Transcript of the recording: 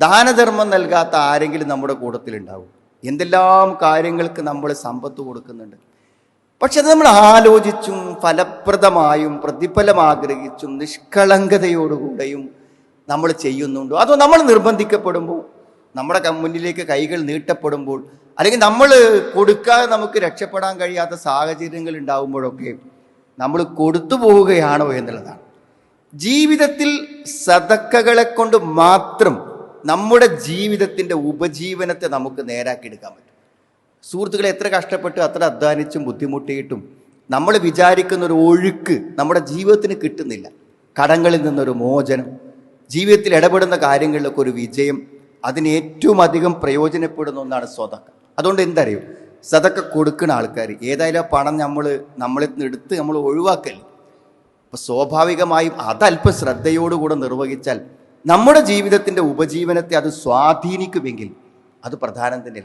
ദാനധർമ്മം നൽകാത്ത ആരെങ്കിലും നമ്മുടെ കൂട്ടത്തിലുണ്ടാവും? എന്തെല്ലാം കാര്യങ്ങൾക്ക് നമ്മൾ സമ്പത്ത് കൊടുക്കുന്നുണ്ട്. പക്ഷെ അത് നമ്മൾ ആലോചിച്ചും ഫലപ്രദമായും പ്രതിഫലം ആഗ്രഹിച്ചും നിഷ്കളങ്കതയോടുകൂടെയും നമ്മൾ ചെയ്യുന്നുണ്ടോ? അതോ നമ്മൾ നിർബന്ധിക്കപ്പെടുമ്പോൾ, നമ്മുടെ മുന്നിലേക്ക് കൈകൾ നീട്ടപ്പെടുമ്പോൾ, അല്ലെങ്കിൽ നമ്മൾ കൊടുക്കാതെ നമുക്ക് രക്ഷപ്പെടാൻ കഴിയാത്ത സാഹചര്യങ്ങൾ ഉണ്ടാകുമ്പോഴൊക്കെ നമ്മൾ കൊടുത്തു പോവുകയാണോ എന്നുള്ളതാണ്. ജീവിതത്തിൽ സദക്കകളെ കൊണ്ട് മാത്രം നമ്മുടെ ജീവിതത്തിൻ്റെ ഉപജീവനത്തെ നമുക്ക് നേരാക്കിയെടുക്കാൻ പറ്റും. സുഹൃത്തുക്കളെ, എത്ര കഷ്ടപ്പെട്ട് അത്ര അധ്വാനിച്ചും ബുദ്ധിമുട്ടിയിട്ടും നമ്മൾ വിചാരിക്കുന്ന ഒരു ഒഴുക്ക് നമ്മുടെ ജീവിതത്തിന് കിട്ടുന്നില്ല. കടങ്ങളിൽ നിന്നൊരു മോചനം, ജീവിതത്തിൽ ഇടപെടുന്ന കാര്യങ്ങളിലൊക്കെ ഒരു വിജയം, അതിന് ഏറ്റവും അധികം പ്രയോജനപ്പെടുന്ന ഒന്നാണ് സ്വതക്ക. അതുകൊണ്ട് എന്തറിയും, സദക്ക കൊടുക്കുന്ന ആൾക്കാർ ഏതായാലും പണം നമ്മളിൽ നിന്ന് എടുത്ത് നമ്മൾ ഒഴിവാക്കല്ലേ. അപ്പം സ്വാഭാവികമായും അതല്പം ശ്രദ്ധയോടുകൂടെ നിർവഹിച്ചാൽ നമ്മുടെ ജീവിതത്തിൻ്റെ ഉപജീവനത്തെ അത് സ്വാധീനിക്കുമെങ്കിൽ അത് പ്രധാനം തന്നെ.